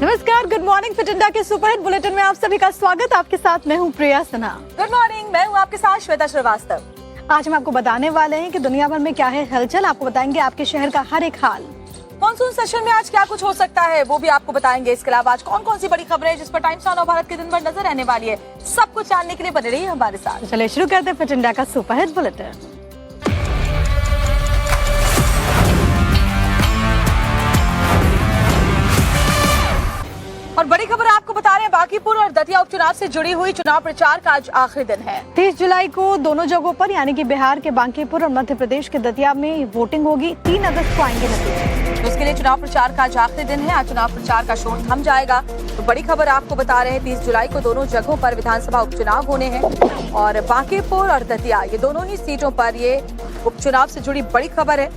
नमस्कार, good morning. Fit India के superhit bulletin में आप सभी का स्वागत। आपके साथ मैं हूं प्रिया सिन्हा। गुड मॉर्निंग, मैं हूं आपके साथ श्वेता श्रीवास्तव। आज हम आपको बताने वाले हैं कि दुनिया भर में क्या है हलचल। आपको बताएंगे आपके शहर का हर एक हाल। मॉनसून सेशन में आज क्या कुछ हो सकता है वो भी आपको बताएंगे। इसके अलावा आज कौन कौन सी बड़ी खबरें जिस पर टाइम्स ऑफ भारत के दिन भर नजर रहने वाली है, सब कुछ जानने के लिए बने रहिए हमारे साथ। चलिए शुरू करते हैं फिट इंडिया का सुपरहिट बुलेटिन। और बड़ी खबर आपको बता रहे हैं, बांकीपुर और दतिया उपचुनाव से जुड़ी हुई चुनाव प्रचार का आज आखिरी दिन है। 30 जुलाई को दोनों जगहों पर यानी कि बिहार के बांकीपुर और मध्य प्रदेश के दतिया में वोटिंग होगी। 3 अगस्त को आएंगे नतीजे। तो उसके लिए चुनाव प्रचार का आज आखिरी दिन है। आज चुनाव प्रचार का शोर थम जाएगा। तो बड़ी खबर आपको बता रहे हैं, 30 जुलाई को दोनों जगहों पर विधानसभा उपचुनाव होने हैं और बांकीपुर और दतिया ये दोनों ही सीटों पर ये उपचुनाव से जुड़ी बड़ी खबर है।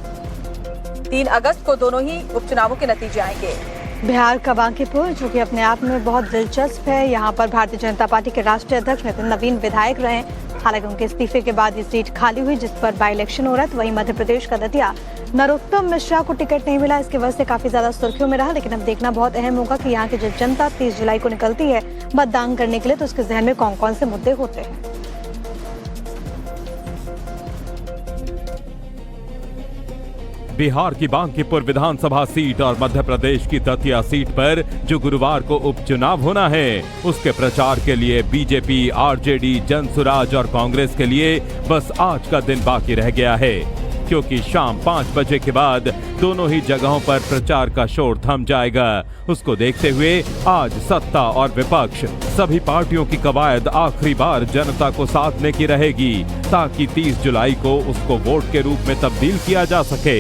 3 अगस्त को दोनों ही उपचुनावों के नतीजे आएंगे। बिहार का बांकीपुर जो कि अपने आप में बहुत दिलचस्प है। यहाँ पर भारतीय जनता पार्टी के राष्ट्रीय अध्यक्ष नितिन नवीन विधायक रहे। हालांकि उनके इस्तीफे के बाद ये सीट खाली हुई जिस पर बाई इलेक्शन हो रहा है। वहीं मध्य प्रदेश का दतिया, नरोत्तम मिश्रा को टिकट नहीं मिला, इसकी वजह से काफी ज्यादा सुर्खियों में रहा। लेकिन अब देखना बहुत अहम होगा कि यहाँ की जो जनता 30 जुलाई को निकलती है मतदान करने के लिए, तो उसके जहन में कौन कौन से मुद्दे होते हैं। बिहार की बांकीपुर विधानसभा सीट और मध्य प्रदेश की दतिया सीट पर जो गुरुवार को उपचुनाव होना है, उसके प्रचार के लिए बीजेपी, आरजेडी, जनसुराज और कांग्रेस के लिए बस आज का दिन बाकी रह गया है, क्योंकि शाम 5 बजे के बाद दोनों ही जगहों पर प्रचार का शोर थम जाएगा। उसको देखते हुए आज सत्ता और विपक्ष सभी पार्टियों की कवायद आखिरी बार जनता को साधने की रहेगी, ताकि 30 जुलाई को उसको वोट के रूप में तब्दील किया जा सके।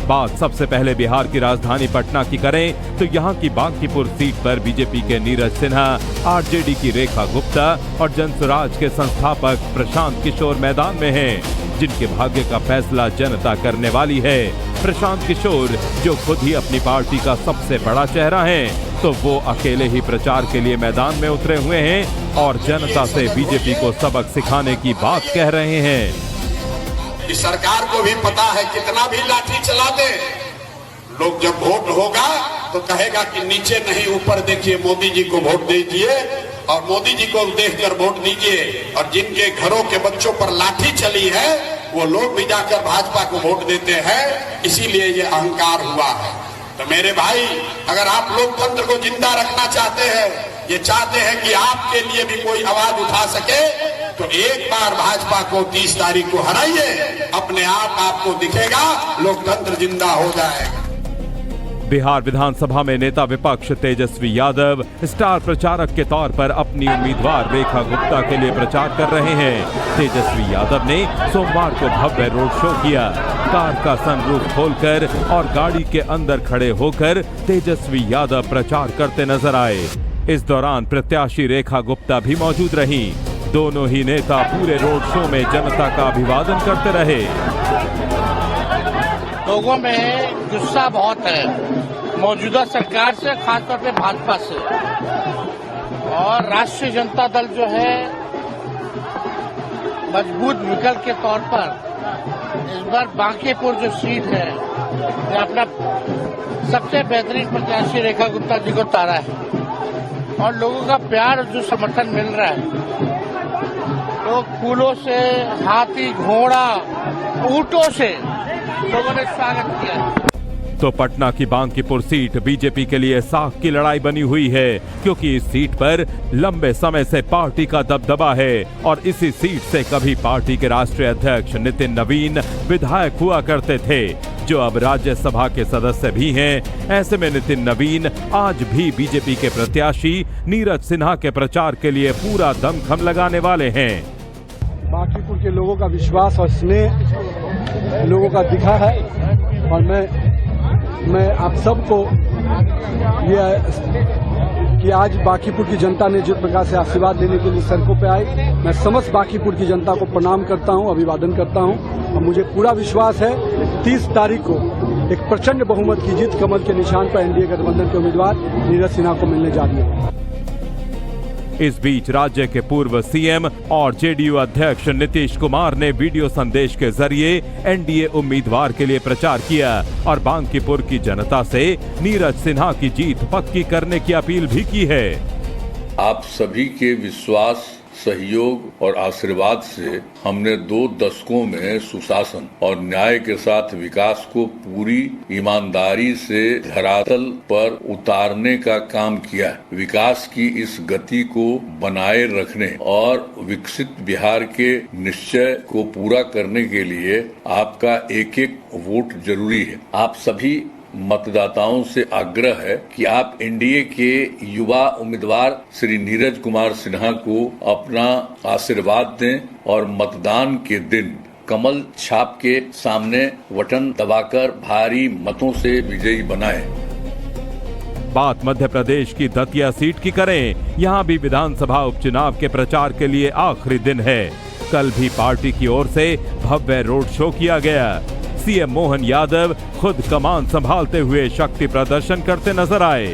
बात सबसे पहले बिहार की राजधानी पटना की करें तो यहाँ की बांकीपुर सीट पर बीजेपी के नीरज सिन्हा, आरजेडी की रेखा गुप्ता और जनसुराज के संस्थापक प्रशांत किशोर मैदान में हैं, जिनके भाग्य का फैसला जनता करने वाली है। प्रशांत किशोर जो खुद ही अपनी पार्टी का सबसे बड़ा चेहरा है, तो वो अकेले ही प्रचार के लिए मैदान में उतरे हुए हैं और जनता से बीजेपी को सबक सिखाने की बात कह रहे हैं। इस सरकार को भी पता है कितना भी लाठी चला दे, लोग जब वोट होगा तो कहेगा कि नीचे नहीं ऊपर देखिए, मोदी जी को वोट दीजिए और मोदी जी को देखकर वोट दीजिए। और जिनके घरों के बच्चों पर लाठी चली है वो लोग भी जाकर भाजपा को वोट देते हैं, इसीलिए ये अहंकार हुआ है। तो मेरे भाई, अगर आप लोकतंत्र को जिंदा रखना चाहते हैं, ये चाहते हैं कि आपके लिए भी कोई आवाज उठा सके, तो एक बार भाजपा को 30 तारीख को हराइए, अपने आप आपको दिखेगा लोकतंत्र जिंदा हो जाएगा। बिहार विधानसभा में नेता विपक्ष तेजस्वी यादव स्टार प्रचारक के तौर पर अपनी उम्मीदवार रेखा गुप्ता के लिए प्रचार कर रहे हैं। तेजस्वी यादव ने सोमवार को भव्य रोड शो किया। कार का सनरूफ खोलकर और गाड़ी के अंदर खड़े होकर तेजस्वी यादव प्रचार करते नजर आए। इस दौरान प्रत्याशी रेखा गुप्ता भी मौजूद रहीं। दोनों ही नेता पूरे रोड शो में जनता का अभिवादन करते रहे। लोगों में गुस्सा बहुत है मौजूदा सरकार से, खासतौर पे भाजपा से, और राष्ट्रीय जनता दल जो है मजबूत विकल्प के तौर पर इस बार बांकीपुर जो सीट है ये अपना सबसे बेहतरीन प्रत्याशी रेखा गुप्ता जी को उतारा है और लोगों का प्यार और जो समर्थन मिल रहा है, लोग फूलों से, हाथी, घोड़ा, ऊंटों से लोगों ने स्वागत किया। तो पटना की बांकीपुर सीट बीजेपी के लिए साख की लड़ाई बनी हुई है, क्योंकि इस सीट पर लंबे समय से पार्टी का दबदबा है और इसी सीट से कभी पार्टी के राष्ट्रीय अध्यक्ष नितिन नवीन विधायक हुआ करते थे, जो अब राज्यसभा के सदस्य भी हैं। ऐसे में नितिन नवीन आज भी बीजेपी के प्रत्याशी नीरज सिन्हा के प्रचार के लिए पूरा दमखम लगाने वाले हैं। बांकीपुर के लोगों का विश्वास और स्नेह लोगों का दिखा है और मैं आप सबको ये कि आज बांकीपुर की जनता ने जिस प्रकार से आशीर्वाद लेने के लिए सड़कों पे आई, मैं समस्त बांकीपुर की जनता को प्रणाम करता हूं, अभिवादन करता हूं और मुझे पूरा विश्वास है 30 तारीख को एक प्रचंड बहुमत की जीत कमल के निशान पर एनडीए गठबंधन के उम्मीदवार नीरज सिन्हा को मिलने जा रही है। इस बीच राज्य के पूर्व सीएम और जेडीयू अध्यक्ष नीतीश कुमार ने वीडियो संदेश के जरिए एनडीए उम्मीदवार के लिए प्रचार किया और बांकीपुर की जनता से नीरज सिन्हा की जीत पक्की करने की अपील भी की है। आप सभी के विश्वास, सहयोग और आशीर्वाद से हमने 2 दशकों में सुशासन और न्याय के साथ विकास को पूरी ईमानदारी से धरातल पर उतारने का काम किया। विकास की इस गति को बनाए रखने और विकसित बिहार के निश्चय को पूरा करने के लिए आपका एक एक वोट जरूरी है। आप सभी मतदाताओं से आग्रह है कि आप एनडीए के युवा उम्मीदवार श्री नीरज कुमार सिन्हा को अपना आशीर्वाद दें और मतदान के दिन कमल छाप के सामने बटन दबाकर भारी मतों से विजयी बनाएं। बात मध्य प्रदेश की दतिया सीट की करें। यहां भी विधानसभा उपचुनाव के प्रचार के लिए आखिरी दिन है। कल भी पार्टी की ओर से भव्य रोड शो किया गया। सीएम मोहन यादव खुद कमान संभालते हुए शक्ति प्रदर्शन करते नजर आए।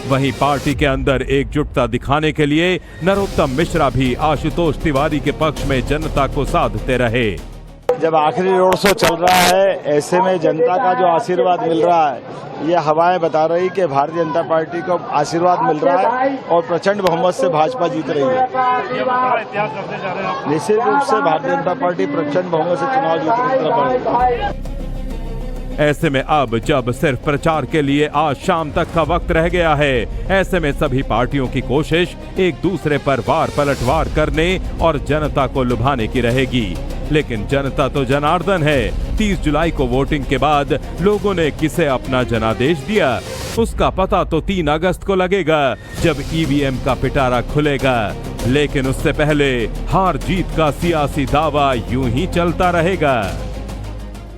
वहीं पार्टी के अंदर एकजुटता दिखाने के लिए नरोत्तम मिश्रा भी आशुतोष तिवारी के पक्ष में जनता को साधते रहे। जब आखिरी रोड शो चल रहा है, ऐसे में जनता का जो आशीर्वाद मिल रहा है, ये हवाएं बता रही कि भारतीय जनता पार्टी को आशीर्वाद मिल रहा है और प्रचंड बहुमत से भाजपा जीत रही है। निश्चित रूप से भारतीय जनता पार्टी प्रचंड बहुमत से चुनाव जीतने की तरफ बढ़ेगी। ऐसे में अब जब सिर्फ प्रचार के लिए आज शाम तक का वक्त रह गया है, ऐसे में सभी पार्टियों की कोशिश एक दूसरे पर वार पलटवार करने और जनता को लुभाने की रहेगी। लेकिन जनता तो जनार्दन है। 30 जुलाई को वोटिंग के बाद लोगों ने किसे अपना जनादेश दिया, उसका पता तो 3 अगस्त को लगेगा जब ईवीएम का पिटारा खुलेगा। लेकिन उससे पहले हार जीत का सियासी दावा यूं ही चलता रहेगा।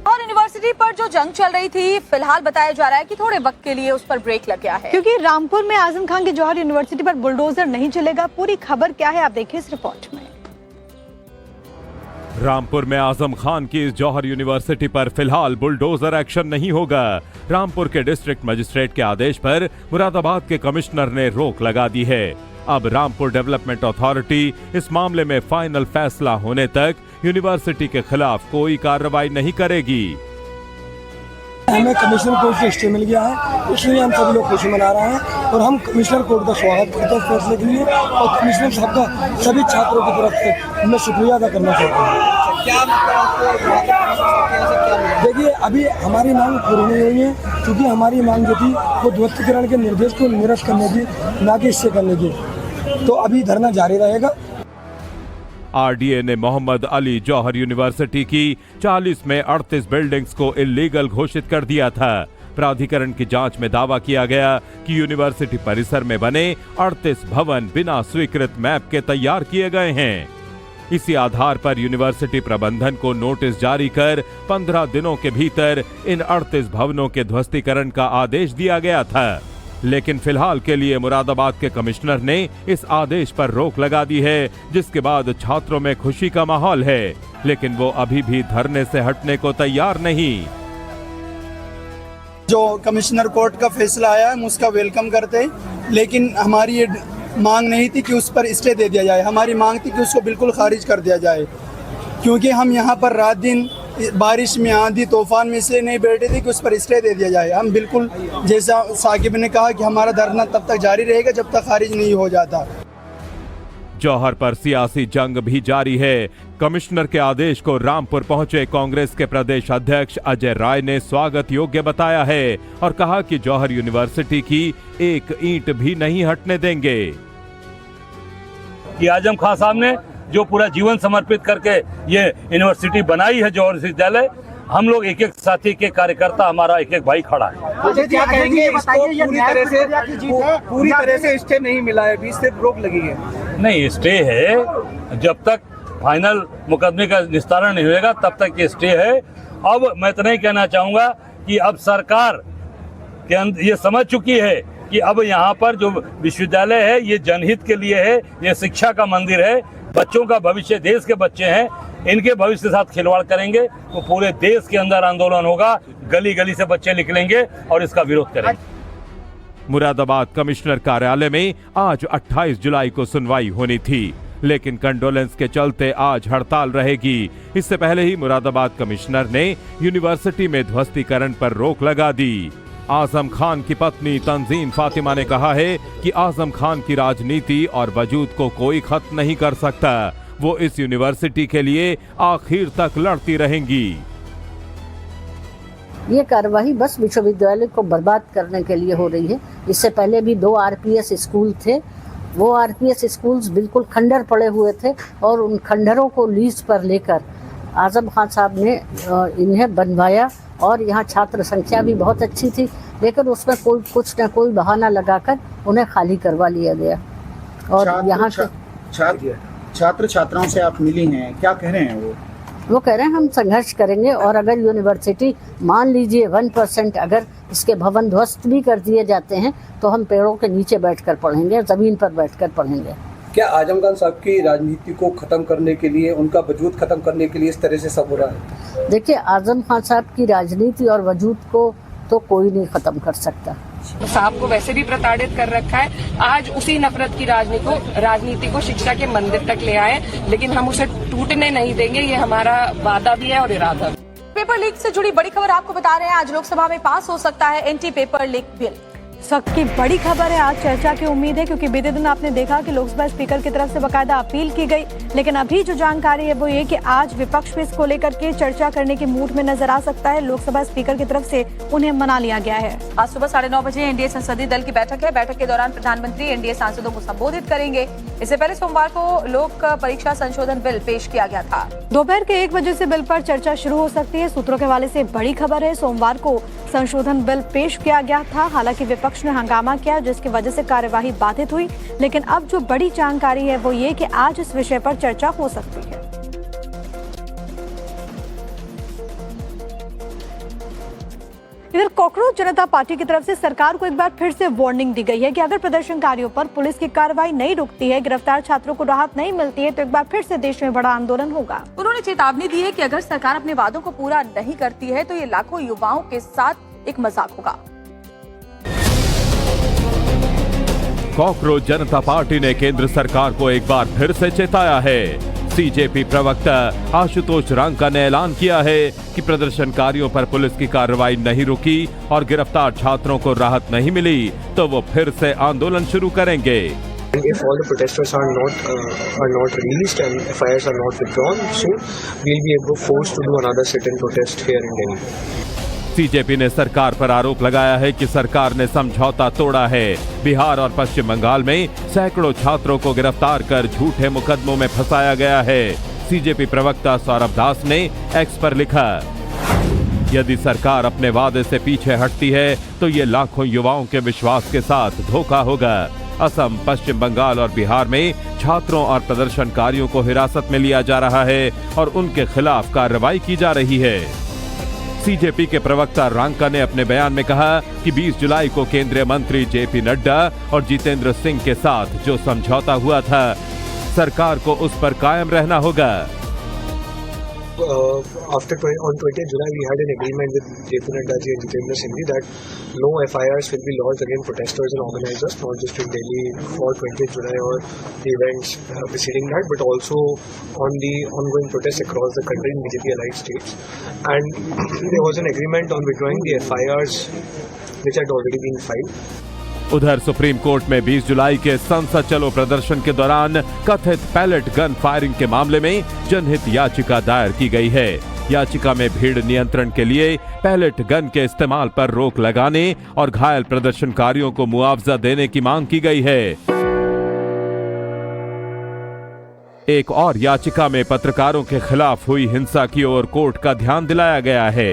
और यूनिवर्सिटी पर जो जंग चल रही थी, फिलहाल बताया जा रहा है कि थोड़े वक्त के लिए उस पर ब्रेक लग गया है, क्योंकि रामपुर में आजम खान की जौहर यूनिवर्सिटी पर बुलडोजर नहीं चलेगा। पूरी खबर क्या है, आप देखिए इस रिपोर्ट में। रामपुर में आजम खान की इस जौहर यूनिवर्सिटी पर फिलहाल बुलडोजर एक्शन नहीं होगा। रामपुर के डिस्ट्रिक्ट मजिस्ट्रेट के आदेश पर मुरादाबाद के कमिश्नर ने रोक लगा दी है। अब रामपुर डेवलपमेंट अथॉरिटी इस मामले में फाइनल फैसला होने तक यूनिवर्सिटी के खिलाफ कोई कार्रवाई नहीं करेगी। हमें कमिश्नर कोर्ट से स्टे मिल गया है, इसलिए हम सभी लोग खुशी मना रहे हैं और हम कमिश्नर कोर्ट का स्वागत करते हैं फैसले के लिए और कमिश्नर साहब का सभी छात्रों की तरफ से मैं शुक्रिया अदा करना चाहता हूँ। देखिए, अभी हमारी मांग पूरी नहीं हुई है, क्योंकि हमारी मांग जो थी वो ध्वस्तीकरण के निर्देश को निरस्त करने की, ना कि इससे करने की, तो अभी धरना जारी रहेगा। आरडीए ने मोहम्मद अली जौहर यूनिवर्सिटी की 40 में 38 बिल्डिंग्स को इल्लीगल घोषित कर दिया था। प्राधिकरण की जांच में दावा किया गया कि यूनिवर्सिटी परिसर में बने 38 भवन बिना स्वीकृत मैप के तैयार किए गए हैं। इसी आधार पर यूनिवर्सिटी प्रबंधन को नोटिस जारी कर 15 दिनों के भीतर इन 38 भवनों के ध्वस्तीकरण का आदेश दिया गया था। लेकिन फिलहाल के लिए मुरादाबाद के कमिश्नर ने इस आदेश पर रोक लगा दी है, जिसके बाद छात्रों में खुशी का माहौल है, लेकिन वो अभी भी धरने से हटने को तैयार नहीं। जो कमिश्नर कोर्ट का फैसला आया है हम उसका वेलकम करते हैं, लेकिन हमारी ये मांग नहीं थी कि उस पर स्टे दे दिया जाए। हमारी मांग थी कि उसको बिल्कुल खारिज कर दिया जाए, क्योंकि हम यहाँ पर रात दिन बारिश में, आंधी तूफान में से नहीं बैठे थे कि उस पर स्टे दे दिया जाए। हम बिल्कुल, जैसा साकिब ने कहा, कि हमारा धरना तब तक जारी रहेगा जब तक खारिज नहीं हो जाता। जौहर पर सियासी जंग भी जारी है। कमिश्नर के आदेश को रामपुर पहुंचे कांग्रेस के प्रदेश अध्यक्ष अजय राय ने स्वागत योग्य बताया है और कहा कि जौहर यूनिवर्सिटी की एक ईंट भी नहीं हटने देंगे। कि आजम खान साहब ने जो पूरा जीवन समर्पित करके ये यूनिवर्सिटी बनाई है जौहर विश्वविद्यालय, हम लोग एक एक साथी के कार्यकर्ता, हमारा एक एक भाई खड़ा है। क्या कहेंगे, पूरी तरह से स्टे नहीं मिला है, बीच से रोक लगी है? नहीं, स्टे है, जब तक फाइनल मुकदमे का निस्तारण नहीं होगा तब तक ये स्टे है। अब मैं इतना ही कहना चाहूँगा कि अब सरकार के अंदर ये समझ चुकी है कि अब यहाँ पर जो विश्वविद्यालय है ये जनहित के लिए है, ये शिक्षा का मंदिर है, बच्चों का भविष्य, देश के बच्चे हैं, इनके भविष्य के साथ खिलवाड़ करेंगे तो पूरे देश के अंदर आंदोलन होगा, गली गली से बच्चे निकलेंगे और इसका विरोध करेंगे। मुरादाबाद कमिश्नर कार्यालय में आज 28 जुलाई को सुनवाई होनी थी, लेकिन कंडोलेंस के चलते आज हड़ताल रहेगी। इससे पहले ही मुरादाबाद कमिश्नर ने यूनिवर्सिटी में ध्वस्तीकरण पर रोक लगा दी। आजम खान की पत्नी तंजीन फातिमा ने कहा है कि आजम खान की राजनीति और वजूद को कोई खत्म नहीं कर सकता। वो इस यूनिवर्सिटी के लिए आखिर तक लड़ती रहेंगी। ये कार्रवाई बस विश्वविद्यालय को बर्बाद करने के लिए हो रही है। इससे पहले भी 2 आरपीएस स्कूल थे, वो आरपीएस स्कूल्स बिल्कुल खंडर पड़े हुए थे और उन खंडरों को लीज पर लेकर आजम खान साहब ने इन्हें बनवाया और यहाँ छात्र संख्या भी बहुत अच्छी थी, लेकिन उसमें कुछ न कोई बहाना लगाकर उन्हें खाली करवा लिया गया। और यहाँ के छात्र छात्राओं से आप मिली हैं, क्या कह रहे हैं वो कह रहे हैं हम संघर्ष करेंगे और अगर यूनिवर्सिटी मान लीजिए 1% अगर इसके भवन ध्वस्त भी कर दिए जाते हैं तो हम पेड़ों के नीचे बैठकर पढ़ेंगे, जमीन पर बैठकर पढ़ेंगे। क्या आजम खान साहब की राजनीति को खत्म करने के लिए, उनका वजूद खत्म करने के लिए इस तरह से सब हो रहा है? देखिए, आजम खान साहब की राजनीति और वजूद को तो कोई नहीं खत्म कर सकता। साहब को वैसे भी प्रताड़ित कर रखा है। आज उसी नफरत की राजनीति को शिक्षा के मंदिर तक ले आए, लेकिन हम उसे टूटने नहीं देंगे। ये हमारा वादा भी है और इरादा भी। पेपर लीक से जुड़ी बड़ी खबर आपको बता रहे हैं। आज लोकसभा में पास हो सकता है एंटी पेपर लीक बिल। इस वक्त की बड़ी खबर है, आज चर्चा की उम्मीद है, क्योंकि बीते दिन आपने देखा कि लोकसभा स्पीकर की तरफ से बाकायदा अपील की गई, लेकिन अभी जो जानकारी है वो ये कि आज विपक्ष भी इसको लेकर के चर्चा करने के मूड में नजर आ सकता है। लोकसभा स्पीकर की तरफ से उन्हें मना लिया गया है। आज सुबह 9:30 बजे एनडीए संसदीय दल की बैठक है। बैठक के दौरान प्रधानमंत्री एनडीए सांसदों को संबोधित करेंगे। इससे पहले सोमवार को लोक परीक्षा संशोधन बिल पेश किया गया था। दोपहर के 1 बजे से बिल पर चर्चा शुरू हो सकती है। सूत्रों के हवाले से बड़ी खबर है, सोमवार को संशोधन बिल पेश किया गया था। हालांकि विपक्ष ने हंगामा किया, जिसकी वजह से कार्यवाही बाधित हुई, लेकिन अब जो बड़ी जानकारी है वो ये कि आज इस विषय पर चर्चा हो सकती है। इधर कॉकरोच जनता पार्टी की तरफ से सरकार को एक बार फिर से वार्निंग दी गई है कि अगर प्रदर्शनकारियों पर पुलिस की कार्रवाई नहीं रुकती है, गिरफ्तार छात्रों को राहत नहीं मिलती है, तो एक बार फिर से देश में बड़ा आंदोलन होगा। उन्होंने चेतावनी दी है कि अगर सरकार अपने वादों को पूरा नहीं करती है तो ये लाखों युवाओं के साथ एक मजाक होगा। कॉकरोच जनता पार्टी ने केंद्र सरकार को एक बार फिर से चेताया है। सीजेपी प्रवक्ता आशुतोष रांका ने ऐलान किया है कि प्रदर्शनकारियों पर पुलिस की कार्रवाई नहीं रुकी और गिरफ्तार छात्रों को राहत नहीं मिली तो वो फिर से आंदोलन शुरू करेंगे। If all the protesters are not released and FIRs are not withdrawn, soon we'll be forced to do another sit-in protest here in Delhi. CJP ने सरकार पर आरोप लगाया है कि सरकार ने समझौता तोड़ा है। बिहार और पश्चिम बंगाल में सैकड़ों छात्रों को गिरफ्तार कर झूठे मुकदमों में फंसाया गया है। सीजेपी प्रवक्ता सौरभ दास ने एक्स पर लिखा, यदि सरकार अपने वादे से पीछे हटती है तो ये लाखों युवाओं के विश्वास के साथ धोखा होगा। असम, पश्चिम बंगाल और बिहार में छात्रों और प्रदर्शनकारियों को हिरासत में लिया जा रहा है और उनके खिलाफ कार्रवाई की जा रही है। सीजेपी के प्रवक्ता रांका ने अपने बयान में कहा कि 20 जुलाई को केंद्रीय मंत्री जेपी नड्डा और जितेंद्र सिंह के साथ जो समझौता हुआ था, सरकार को उस पर कायम रहना होगा। On 20th July, we had an agreement with JP Nadda ji and Jitendra Singh ji that no FIRs will be lodged against protesters and organizers, not just in Delhi for 20th July or the events preceding that, but also on the ongoing protests across the country in BJP-allied states. And there was an agreement on withdrawing the FIRs which had already been filed. उधर supreme court में 20 जुलाई के संसद चलो प्रदर्शन के दौरान कथित pellet gun firing के मामले में जनहित याचिका दायर की गई है। याचिका में भीड़ नियंत्रण के लिए पैलेट गन के इस्तेमाल पर रोक लगाने और घायल प्रदर्शनकारियों को मुआवजा देने की मांग की गई है। एक और याचिका में पत्रकारों के खिलाफ हुई हिंसा की ओर कोर्ट का ध्यान दिलाया गया है।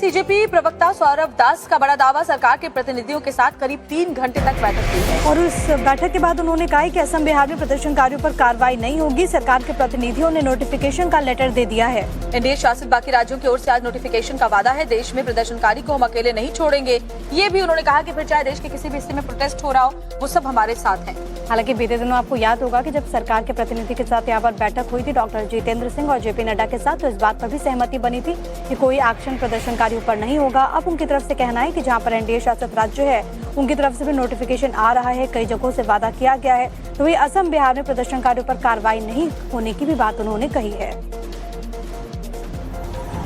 बीजेपी प्रवक्ता सौरभ दास का बड़ा दावा, सरकार के प्रतिनिधियों के साथ करीब 3 घंटे तक बैठक की है। और उस बैठक के बाद उन्होंने कहा कि असम बिहार में प्रदर्शनकारियों पर कार्रवाई नहीं होगी। सरकार के प्रतिनिधियों ने नोटिफिकेशन का लेटर दे दिया है। एनडीए शासित बाकी राज्यों की ओर से आज नोटिफिकेशन का वादा है। देश में प्रदर्शनकारी को हम अकेले नहीं छोड़ेंगे। ये भी उन्होंने कहा कि फिर चाहे देश के किसी भी हिस्से में प्रोटेस्ट हो रहा हो, वो सब हमारे साथ हैं। हालांकि बीते दिनों आपको याद होगा कि जब सरकार के प्रतिनिधि के साथ यहाँ पर बैठक हुई थी डॉक्टर जितेंद्र सिंह और जेपी नड्डा के साथ, तो इस बात पर भी सहमति बनी थी कि कोई एक्शन प्रदर्शनकारियों पर नहीं होगा। अब उनकी तरफ से कहना है कि जहाँ पर एनडीए शासित राज्य है उनकी तरफ से भी नोटिफिकेशन आ रहा है, कई जगहों से वादा किया गया है, तो वही असम बिहार में प्रदर्शनकारियों पर कार्रवाई नहीं होने की भी बात उन्होंने कही है।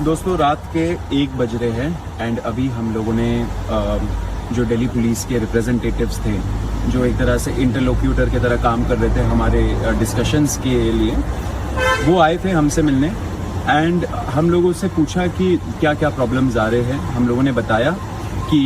दोस्तों, रात के 1 बज रहे हैं एंड अभी हम लोगों ने जो दिल्ली पुलिस के रिप्रेजेंटेटिव्स थे, जो एक तरह से इंटरलोक्यूटर की तरह काम कर रहे थे हमारे डिस्कशंस के लिए, वो आए थे हमसे मिलने एंड हम लोगों से पूछा कि क्या क्या प्रॉब्लम्स आ रहे हैं। हम लोगों ने बताया कि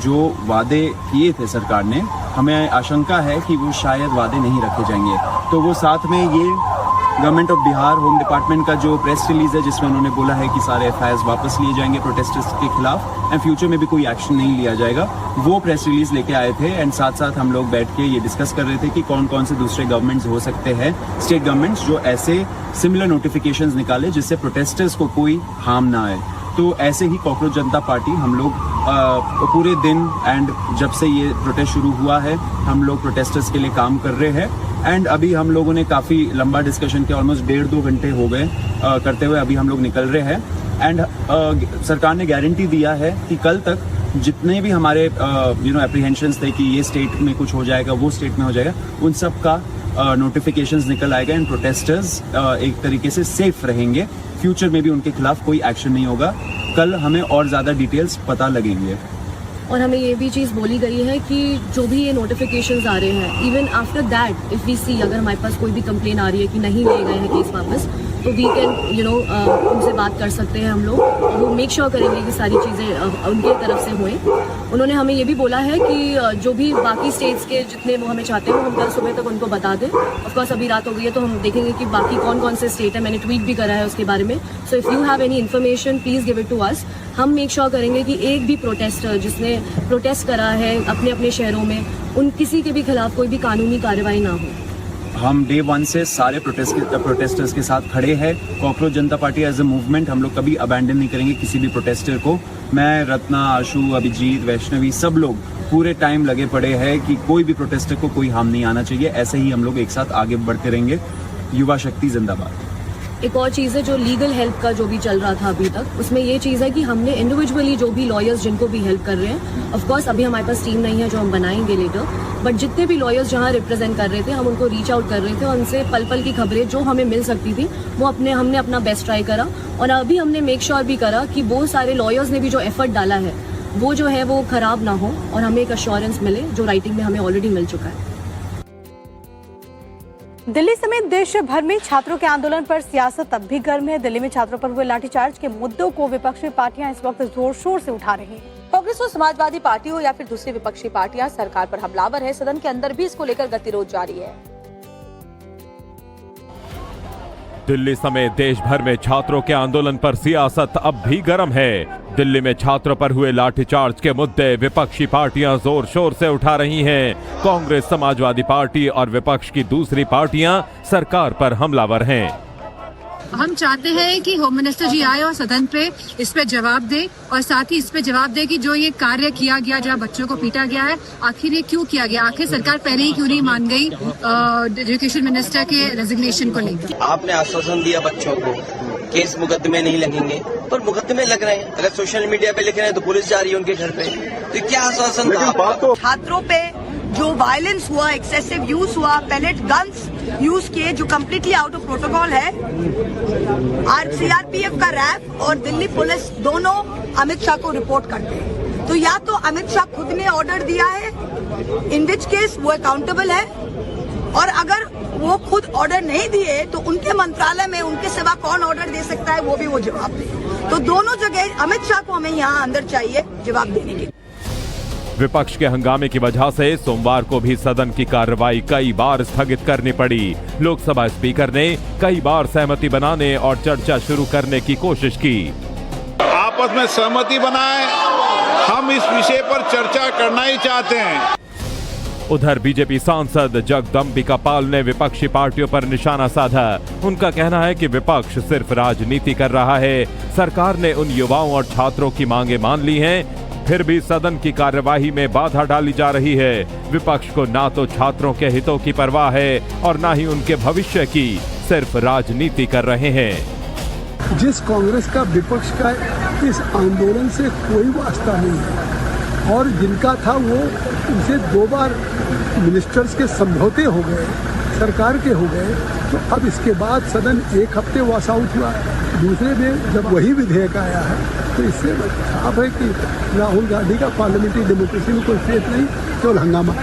जो वादे किए थे सरकार ने, हमें आशंका है कि वो शायद वादे नहीं रखे जाएंगे। तो वो साथ में ये government of Bihar home department का जो प्रेस रिलीज है जिसमें उन्होंने बोला है कि सारे एफआईआर वापस लिए जाएंगे प्रोटेस्टर्स के खिलाफ एंड फ्यूचर में भी कोई एक्शन नहीं लिया जाएगा, वो प्रेस रिलीज लेके आए थे। एंड साथ साथ हम लोग बैठ के ये डिस्कस कर रहे थे कि कौन कौन से दूसरे गवर्नमेंट्स हो सकते हैं, स्टेट गवर्नमेंट्स, जो ऐसे सिमिलर नोटिफिकेशंस निकाले जिससे प्रोटेस्टर्स को कोई हार्म ना आए। तो ऐसे ही कॉकरोच जनता पार्टी हम लोग पूरे दिन एंड जब से ये प्रोटेस्ट शुरू हुआ है हम लोग प्रोटेस्टर्स के लिए काम कर रहे हैं। एंड अभी हम लोगों ने काफ़ी लंबा डिस्कशन किया, ऑलमोस्ट 1.5-2 घंटे हो गए करते हुए, अभी हम लोग निकल रहे हैं। एंड सरकार ने गारंटी दिया है कि कल तक जितने भी हमारे एप्रीहेंशंस थे कि ये स्टेट में कुछ हो जाएगा, वो स्टेट में हो जाएगा, उन सब का नोटिफिकेशंस निकल आएगा एंड प्रोटेस्टर्स एक तरीके से सेफ रहेंगे। फ्यूचर में भी उनके खिलाफ कोई एक्शन नहीं होगा। कल हमें और ज़्यादा डिटेल्स पता लगेंगे। और हमें ये भी चीज़ बोली गई है कि जो भी ये नोटिफिकेशंस आ रहे हैं, even after that if we see, अगर हमारे पास कोई भी कंप्लेन आ रही है कि नहीं ले गए हैं केस वापस, तो वी कैन उनसे बात कर सकते हैं हम लोग, और वो मेक श्योर करेंगे कि सारी चीज़ें उनके तरफ से हुए। उन्होंने हमें ये भी बोला है कि जो भी बाकी स्टेट्स के जितने वो हमें चाहते हैं वो हम कल सुबह तक उनको बता दें। ऑफकोर्स अभी रात हो गई है तो हम देखेंगे कि बाकी कौन कौन से स्टेट है, मैंने ट्वीट भी करा है उसके बारे में। So if you have any information please give it to us. हम मेक श्योर करेंगे कि एक भी प्रोटेस्टर जिसने प्रोटेस्ट करा है अपने अपने शहरों में, उन किसी के भी खिलाफ कोई भी कानूनी कार्रवाई ना हो। हम डे 1 से सारे प्रोटेस्टर्स के साथ खड़े हैं। Cockroach Janata party as a movement हम लोग कभी अबैंडन नहीं करेंगे किसी भी प्रोटेस्टर को। मैं, रत्ना, आशु, अभिजीत, वैष्णवी, सब लोग पूरे टाइम लगे पड़े हैं कि कोई भी प्रोटेस्टर को कोई हार्म नहीं आना चाहिए। ऐसे ही हम लोग एक साथ आगे बढ़ते रहेंगे। युवा शक्ति जिंदाबाद। एक और चीज़ है जो लीगल हेल्प का जो भी चल रहा था अभी तक, उसमें ये चीज़ है कि हमने इंडिविजुअली जो भी लॉयर्स जिनको भी हेल्प कर रहे हैं, ऑफ कोर्स अभी हमारे पास टीम नहीं है जो हम बनाएंगे लेटर, बट जितने भी लॉयर्स जहाँ रिप्रेजेंट कर रहे थे हम उनको रीच आउट कर रहे थे और उनसे पल पल की खबरें जो हमें मिल सकती थी वो हमने अपना बेस्ट ट्राई करा। और अभी हमने मेक श्योर भी करा कि वो सारे लॉयर्स ने भी जो एफर्ट डाला है वो जो है वो ख़राब ना हो और हमें एक अश्योरेंस मिले जो राइटिंग में हमें ऑलरेडी मिल चुका है। दिल्ली समेत देश भर में छात्रों के आंदोलन पर सियासत अब भी गर्म है। दिल्ली में छात्रों पर हुए लाठीचार्ज के मुद्दों को विपक्षी पार्टियां इस वक्त जोर शोर से उठा रही हैं। कांग्रेस हो, समाजवादी पार्टी हो या फिर दूसरी विपक्षी पार्टियां सरकार पर हमलावर है। सदन के अंदर भी इसको लेकर गतिरोध जारी है। दिल्ली समेत देश भर में छात्रों के आंदोलन पर सियासत अब भी गर्म है। दिल्ली में छात्रों पर हुए लाठीचार्ज के मुद्दे विपक्षी पार्टियां जोर शोर से उठा रही हैं। कांग्रेस, समाजवादी पार्टी और विपक्ष की दूसरी पार्टियां सरकार पर हमलावर हैं। हम चाहते हैं कि होम मिनिस्टर जी आए और सदन पे इस पे जवाब दे और साथ ही इस पे जवाब दे कि जो ये कार्य किया गया, जहाँ बच्चों को पीटा गया है, आखिर ये क्यों किया गया, आखिर सरकार पहले ही क्यों नहीं मान गई एजुकेशन मिनिस्टर के रेजिग्नेशन को लेकर। आपने आश्वासन दिया बच्चों को केस मुकदमे नहीं लगेंगे, पर मुकदमे लग रहे हैं। अगर सोशल मीडिया पे लिख रहे हैं तो पुलिस जा रही है उनके घर पे, तो क्या आश्वासन था? छात्रों पे जो वायलेंस हुआ, एक्सेसिव यूज हुआ, पैलेट गन्स यूज किए जो कम्प्लीटली आउट ऑफ प्रोटोकॉल है। सीआरपीएफ का रैप और दिल्ली पुलिस दोनों अमित शाह को रिपोर्ट करते हैं। तो या तो अमित शाह खुद ने ऑर्डर दिया है, इन विच केस वो अकाउंटेबल है, और अगर वो खुद ऑर्डर नहीं दिए तो उनके मंत्रालय में उनके सिवा कौन ऑर्डर दे सकता है, वो भी वो जवाब दे। तो दोनों जगह अमित शाह को हमें यहाँ अंदर चाहिए जवाब देने के। विपक्ष के हंगामे की वजह से सोमवार को भी सदन की कार्रवाई कई बार स्थगित करनी पड़ी। लोकसभा स्पीकर ने कई बार सहमति बनाने और चर्चा शुरू करने की कोशिश की। आप आपस में सहमति बनाए। हम इस विषय पर चर्चा करना ही चाहते हैं। उधर बीजेपी सांसद जगदम्बिका पाल ने विपक्षी पार्टियों पर निशाना साधा। उनका कहना है कि विपक्ष सिर्फ राजनीति कर रहा है। सरकार ने उन युवाओं और छात्रों की मांगे मान ली हैं, फिर भी सदन की कार्यवाही में बाधा डाली जा रही है। विपक्ष को ना तो छात्रों के हितों की परवाह है और ना ही उनके भविष्य की, सिर्फ राजनीति कर रहे हैं। जिस कांग्रेस का विपक्ष का इस आंदोलन से कोई वास्ता नहीं है और जिनका था वो उनसे 2 बार मिनिस्टर्स के समझौते हो गए, सरकार के हो गए, तो अब इसके बाद सदन 1 हफ्ते वॉश आउट हुआ, दूसरे में जब वही विधेयक आया है तो इससे साफ है कि राहुल गांधी का पार्लियामेंट्री डेमोक्रेसी में कोई फेथ नहीं, केवल हंगामा।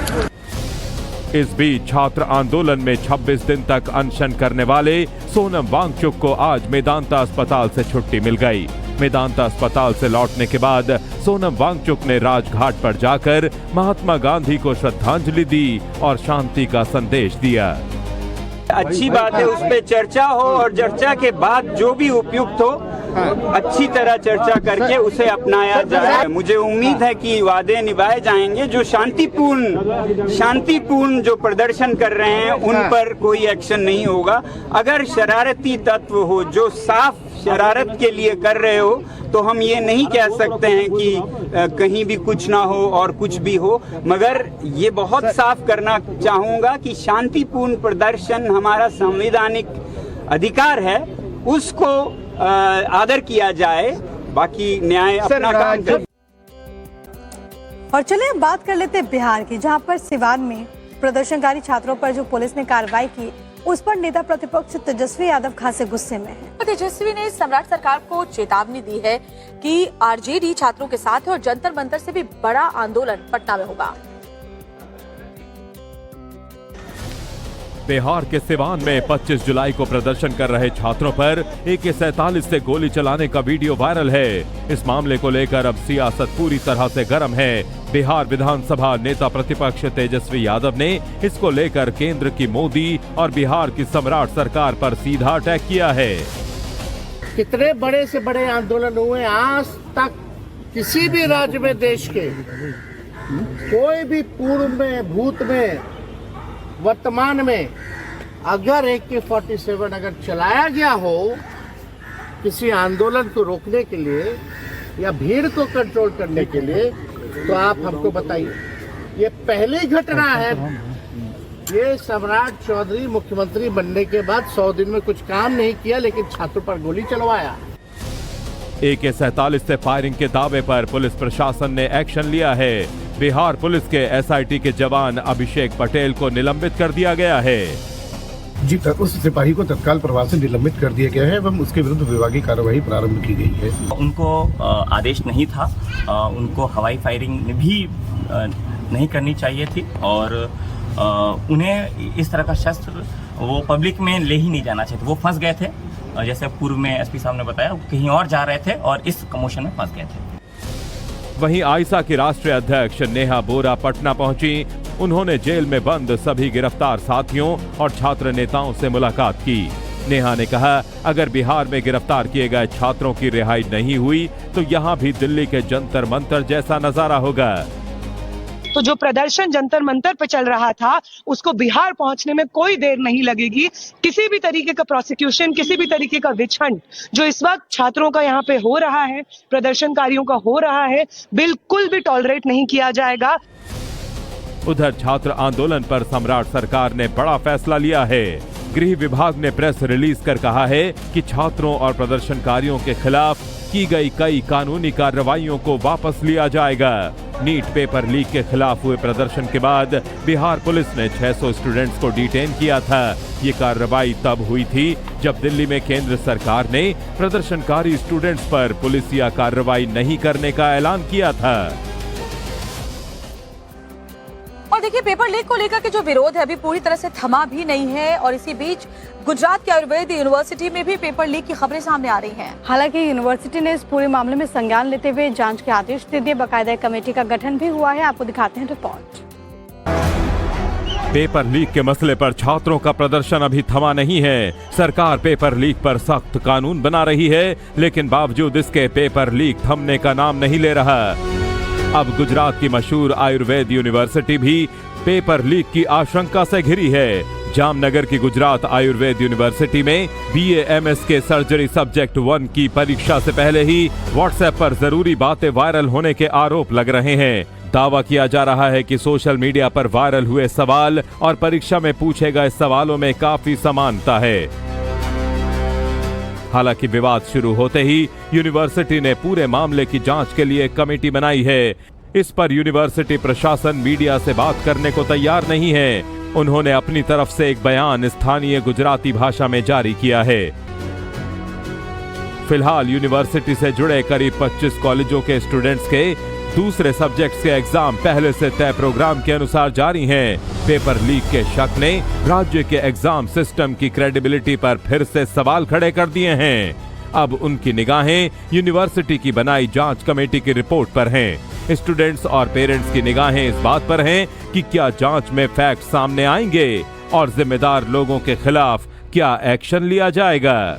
इस बीच छात्र आंदोलन में 26 दिन तक अनशन करने वाले सोनम वांगचुक को आज मेदांता अस्पताल से छुट्टी मिल गई। मेदांता अस्पताल से लौटने के बाद सोनम वांगचुक ने राजघाट पर जाकर महात्मा गांधी को श्रद्धांजलि दी और शांति का संदेश दिया। अच्छी बात है, उस पर चर्चा हो और चर्चा के बाद जो भी उपयुक्त हो अच्छी तरह चर्चा करके उसे अपनाया जाए। मुझे उम्मीद है कि वादे निभाए जाएंगे। जो शांतिपूर्ण जो प्रदर्शन कर रहे हैं उन पर कोई एक्शन नहीं होगा। अगर शरारती तत्व हो जो साफ शरारत के लिए कर रहे हो तो हम ये नहीं कह सकते हैं कि कहीं भी कुछ ना हो और कुछ भी हो, मगर ये बहुत साफ करना चाहूँगा कि शांतिपूर्ण प्रदर्शन हमारा संवैधानिक अधिकार है, उसको आदर किया जाए, बाकी न्याय अपना काम करे। और चलिए अब बात कर लेते हैं बिहार की, जहां पर सिवान में प्रदर्शनकारी छात्रों पर जो पुलिस ने कार्रवाई की उस पर नेता प्रतिपक्ष तेजस्वी यादव खासे गुस्से में हैं। तेजस्वी ने सम्राट सरकार को चेतावनी दी है कि आरजेडी छात्रों के साथ है और जंतर मंतर से भी बड़ा आंदोलन पटना में होगा। बिहार के सिवान में 25 जुलाई को प्रदर्शन कर रहे छात्रों पर AK-47 से गोली चलाने का वीडियो वायरल है। इस मामले को लेकर अब सियासत पूरी तरह से गर्म है। बिहार विधानसभा नेता प्रतिपक्ष तेजस्वी यादव ने इसको लेकर केंद्र की मोदी और बिहार की सम्राट सरकार पर सीधा अटैक किया है। कितने बड़े से बड़े आंदोलन हुए, आज तक किसी भी राज्य में देश के कोई भी पूर्व में, भूत में, वर्तमान में अगर AK-47 अगर चलाया गया हो किसी आंदोलन को रोकने के लिए या भीड़ को कंट्रोल करने के लिए, तो आप हमको बताइए। ये पहली घटना है। ये सम्राट चौधरी मुख्यमंत्री बनने के बाद 100 दिन में कुछ काम नहीं किया, लेकिन छात्रों पर गोली चलवाया। AK-47 से फायरिंग के दावे पर पुलिस प्रशासन ने एक्शन लिया है। बिहार पुलिस के SIT के जवान अभिषेक पटेल को निलंबित कर दिया गया है। जी, उस सिपाही को तत्काल प्रभाव से निलंबित कर दिया गया है एवं उसके विरुद्ध विभागीय कार्रवाई प्रारंभ की गई है। उनको आदेश नहीं था, उनको हवाई फायरिंग भी नहीं करनी चाहिए थी और उन्हें इस तरह का शस्त्र वो पब्लिक में ले ही नहीं जाना चाहिए। वो फंस गए थे, जैसे पूर्व में SP साहब ने बताया, कहीं और जा रहे थे और इस कमोशन में फंस गए थे। वहीं आइसा की राष्ट्रीय अध्यक्ष नेहा बोरा पटना पहुंची। उन्होंने जेल में बंद सभी गिरफ्तार साथियों और छात्र नेताओं से मुलाकात की। नेहा ने कहा, अगर बिहार में गिरफ्तार किए गए छात्रों की रिहाई नहीं हुई तो यहाँ भी दिल्ली के जंतर मंतर जैसा नजारा होगा। तो जो प्रदर्शन जंतर मंतर पे चल रहा था उसको बिहार पहुंचने में कोई देर नहीं लगेगी। किसी भी तरीके का प्रोसिक्यूशन, किसी भी तरीके का विछंड जो इस वक्त छात्रों का यहाँ पे हो रहा है, प्रदर्शनकारियों का हो रहा है, बिल्कुल भी टॉलरेट नहीं किया जाएगा। उधर छात्र आंदोलन पर सम्राट सरकार ने बड़ा फैसला लिया है। गृह विभाग ने प्रेस रिलीज कर कहा है कि छात्रों और प्रदर्शनकारियों के खिलाफ की गई कई कानूनी कार्रवाइयों को वापस लिया जाएगा। नीट पेपर लीक के खिलाफ हुए प्रदर्शन के बाद बिहार पुलिस ने 600 स्टूडेंट्स को डिटेन किया था। ये कार्रवाई तब हुई थी जब दिल्ली में केंद्र सरकार ने प्रदर्शनकारी स्टूडेंट्स पर पुलिसिया कार्रवाई नहीं करने का ऐलान किया था। और देखिए, पेपर लीक को लेकर के जो विरोध है अभी पूरी तरह से थमा भी नहीं है और इसी बीच गुजरात के आयुर्वेद यूनिवर्सिटी में भी पेपर लीक की खबरें सामने आ रही हैं। हालांकि यूनिवर्सिटी ने इस पूरे मामले में संज्ञान लेते हुए जांच के आदेश दे दिए। बाकायदा कमेटी का गठन भी हुआ है। आपको दिखाते हैं रिपोर्ट। पेपर लीक के मसले पर छात्रों का प्रदर्शन अभी थमा नहीं है। सरकार पेपर लीक पर सख्त कानून बना रही है, लेकिन बावजूद इसके पेपर लीक थमने का नाम नहीं ले रहा। अब गुजरात की मशहूर आयुर्वेद यूनिवर्सिटी भी पेपर लीक की आशंका से घिरी है। जामनगर की गुजरात आयुर्वेद यूनिवर्सिटी में BA-MS के सर्जरी सब्जेक्ट 1 की परीक्षा से पहले ही व्हाट्सएप पर जरूरी बातें वायरल होने के आरोप लग रहे हैं। दावा किया जा रहा है कि सोशल मीडिया पर वायरल हुए सवाल और परीक्षा में पूछे गए सवालों में काफी समानता है। हालांकि विवाद शुरू होते ही यूनिवर्सिटी ने पूरे मामले की जांच के लिए कमेटी बनाई है। इस पर यूनिवर्सिटी प्रशासन मीडिया से बात करने को तैयार नहीं है। उन्होंने अपनी तरफ से एक बयान स्थानीय गुजराती भाषा में जारी किया है। फिलहाल यूनिवर्सिटी से जुड़े करीब 25 कॉलेजों के स्टूडेंट्स के दूसरे सब्जेक्ट्स के एग्जाम पहले से तय प्रोग्राम के अनुसार जारी हैं। पेपर लीक के शक ने राज्य के एग्जाम सिस्टम की क्रेडिबिलिटी पर फिर से सवाल खड़े कर दिए हैं। अब उनकी निगाहें यूनिवर्सिटी की बनाई जांच कमेटी की रिपोर्ट पर हैं। स्टूडेंट्स और पेरेंट्स की निगाहें इस बात पर हैं कि क्या जांच में फैक्ट सामने आएंगे और जिम्मेदार लोगों के खिलाफ क्या एक्शन लिया जाएगा।